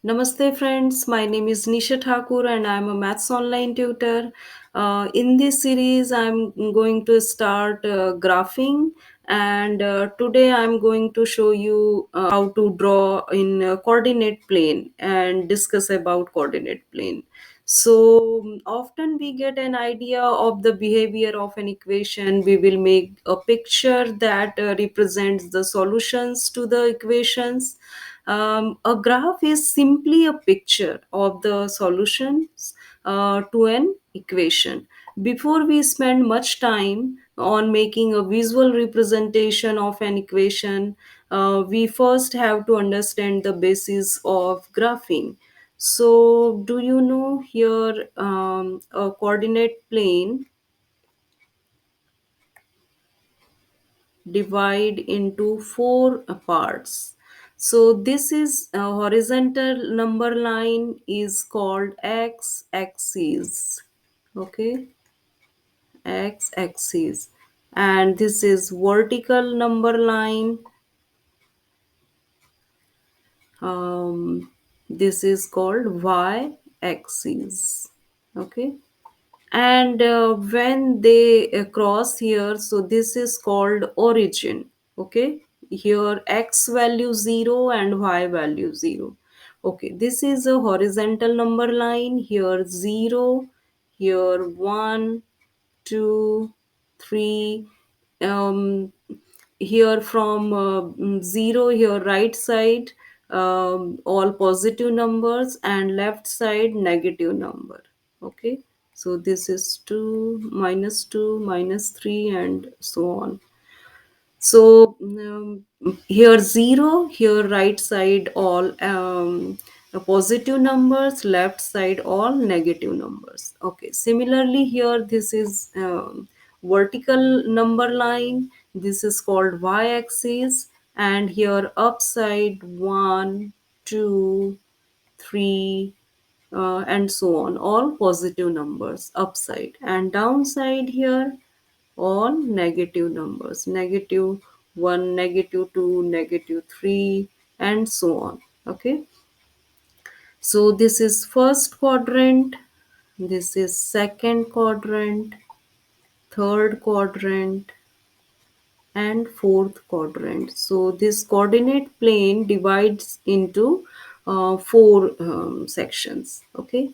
Namaste, friends. My name is Nisha Thakur, and I'm a maths online tutor. In this series, I'm going to start graphing, and today I'm going to show you how to draw in coordinate plane and discuss about coordinate plane. So often we get an idea of the behavior of an equation. We will make a picture that represents the solutions to the equations. A graph is simply a picture of the solutions to an equation. Before we spend much time on making a visual representation of an equation, we first have to understand the basis of graphing. So, do you know here a coordinate plane divide into four parts? So this is a horizontal number line is called x axis. Okay, x axis, and this is vertical number line. This is called y axis. Okay, and when they cross here, so this is called origin. Okay, here x value 0 and y value 0. Okay, this is a horizontal number line. Here 0, here 1, 2, 3. Here from 0, here right side, all positive numbers, and left side negative number. Okay, so this is 2, minus 3, and so on. So here 0, here right side all positive numbers, left side all negative numbers. Okay, similarly here this is vertical number line. This is called y-axis, and here upside 1, 2, 3, and so on, all positive numbers upside, and downside here all negative numbers, negative 1, negative 2, negative 3, and so on. Okay, so this is first quadrant, this is second quadrant, third quadrant, and fourth quadrant. So this coordinate plane divides into four sections. Okay,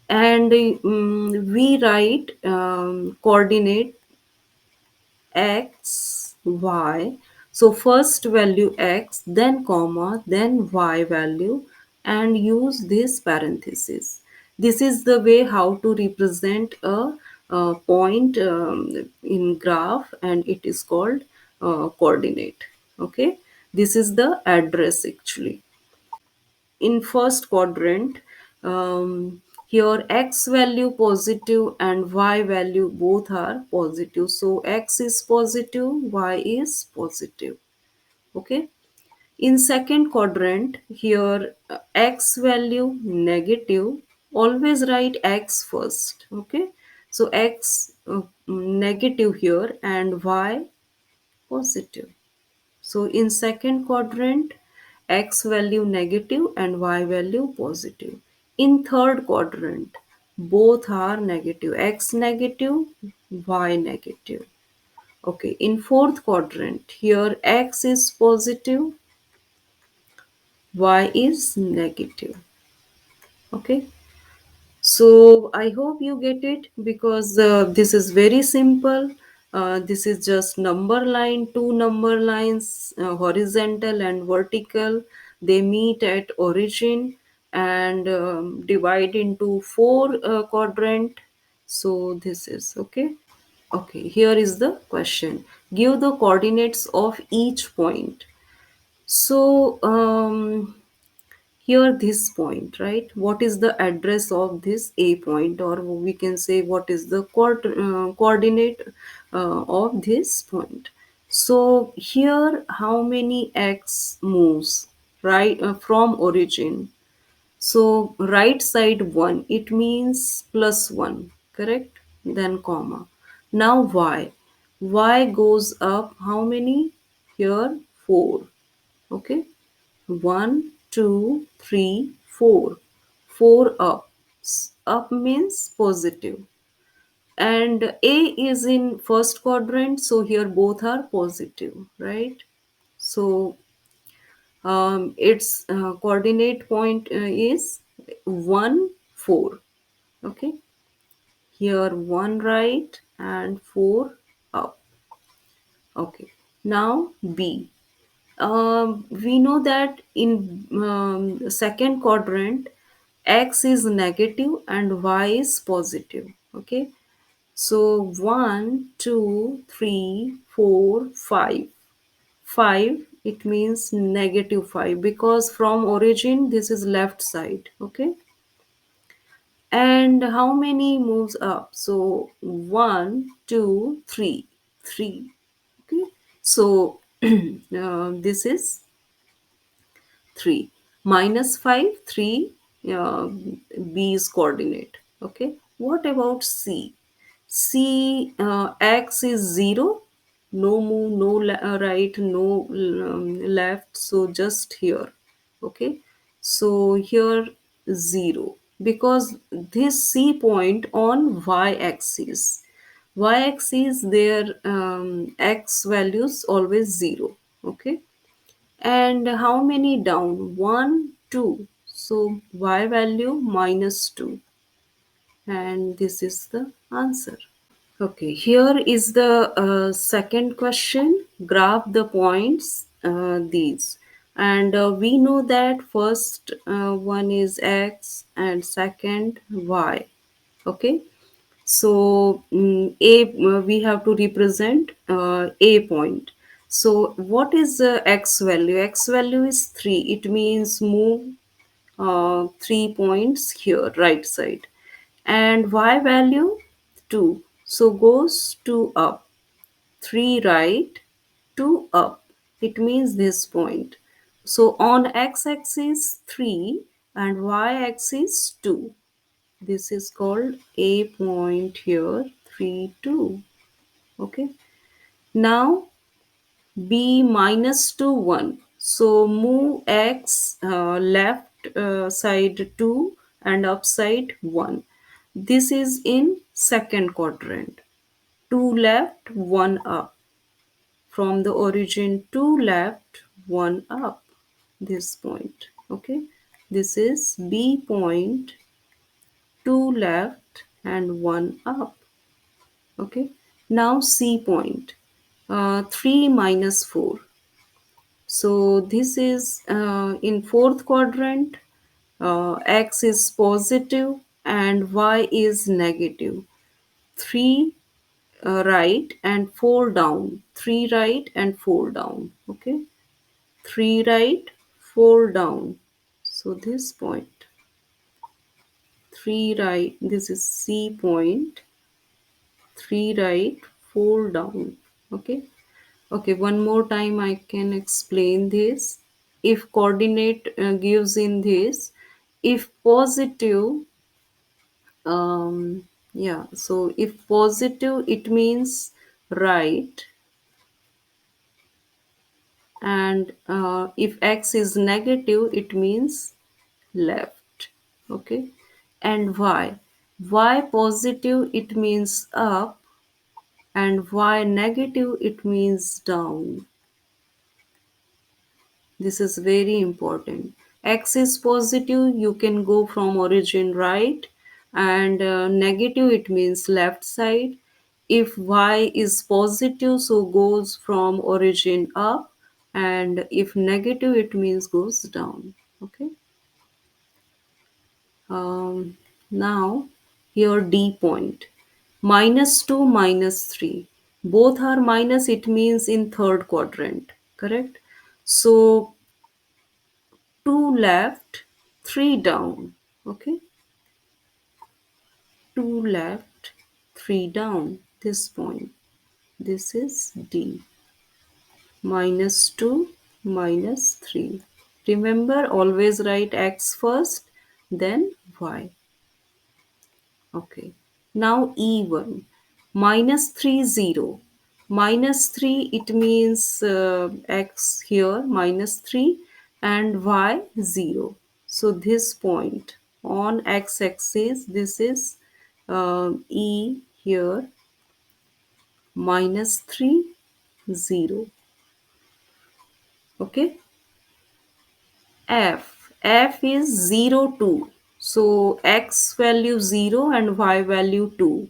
and we write coordinate x, y. So first value x, then comma, then y value, and use this parenthesis. This is the way how to represent a point in graph, and it is called coordinate. Okay, this is the address actually. In first quadrant, here x value positive and y value both are positive, so x is positive, y is positive. Okay, in second quadrant, here x value negative, always write x first. Okay, so x negative here, and y positive. So in second quadrant, x value negative and y value positive. In third quadrant, both are negative, x negative, y negative. Okay, in fourth quadrant, here x is positive, y is negative. Okay, so I hope you get it, because this is very simple. This is just number line, two number lines, horizontal and vertical. They meet at origin and divide into four quadrant. So this is okay. Okay, here is the question. Give the coordinates of each point. So here this point, right, what is the address of this a point, or we can say what is the coordinate of this point. So here how many x moves, right, from origin. So right side 1, it means plus 1, correct, then comma. Now y goes up how many, here 4. Okay, 1, 2, 3, 4. 4 up. Up means positive. And A is in first quadrant, so here both are positive, right? So its coordinate point is 1 4. Okay, here 1 right and 4 up. Okay, now B. We know that in second quadrant, x is negative and y is positive. Okay, so 1, 2, 3, 4, 5. 5, it means negative 5 because from origin this is left side. Okay, and how many moves up? So 1, 2, 3, 3. Okay, so this is 3 minus 5, 3, uh, b's coordinate. Okay, what about c? C, x is 0, no move, no right, no left, so just here. Okay, so here 0 because this C point on y axis. Y axis, their x values always 0. Okay, and how many down? 1, 2. So y value minus 2. And this is the answer. Okay, here is the second question. Graph the points, these. And we know that first one is x and second y. Okay, so we have to represent a point. So what is x value? X value is 3. It means move 3 points here, right side. And y value 2. So goes 2 up. 3 right, 2 up. It means this point. So on x axis 3 and y axis 2. This is called a point here, 3, 2. Okay. Now b minus 2, 1. So move x left side 2 and upside 1. This is in second quadrant. 2 left, 1 up. From the origin, 2 left, 1 up. This point. Okay. This is b point, 2 left and 1 up. Okay, now C point, 3 minus 4. So this is in fourth quadrant, x is positive and y is negative. 3 right and 4 down. 3 right and 4 down. Okay, 3 right, 4 down. So this point, 3 right, this is C point, 3 right, 4 down. Okay. Okay, one more time I can explain this. If coordinate gives in this, if positive, yeah, so if positive, it means right, and if x is negative, it means left. Okay, and y positive, it means up, and y negative, it means down. This is very important. X is positive, you can go from origin right, and negative, it means left side. If Y is positive, so goes from origin up, and if negative, it means goes down. Okay. Now, here D point. Minus 2, minus 3. Both are minus, it means in third quadrant. Correct? So 2 left, 3 down. Okay, 2 left, 3 down. This point. This is D. Minus 2, minus 3. Remember, always write x first, then y. Okay. Now E1. Minus 3, 0. Minus 3, it means x here, minus 3, and y 0. So this point on x-axis, this is e here, minus 3, 0. Okay. F is 0, 2. So x value 0 and y value 2.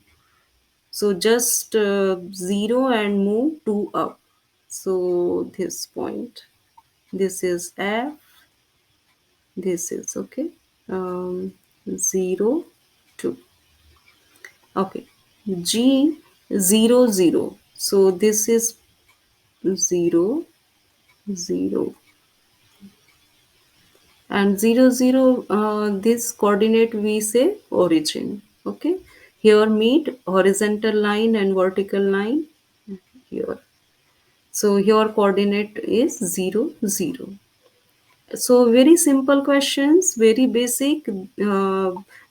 So just 0 and move 2 up. So this point. This is F. This is okay. 0, 2. Okay. G 0, 0. So this is 0, 0. And 0, 0, this coordinate we say origin. Okay. Here meet horizontal line and vertical line here. So your coordinate is 0, 0. So very simple questions, very basic.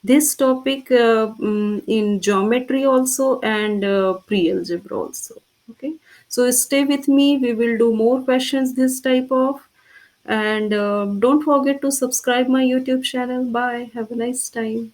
This topic in geometry also and pre-algebra also. Okay. So stay with me. We will do more questions this type of. And don't forget to subscribe my YouTube channel. Bye. Have a nice time.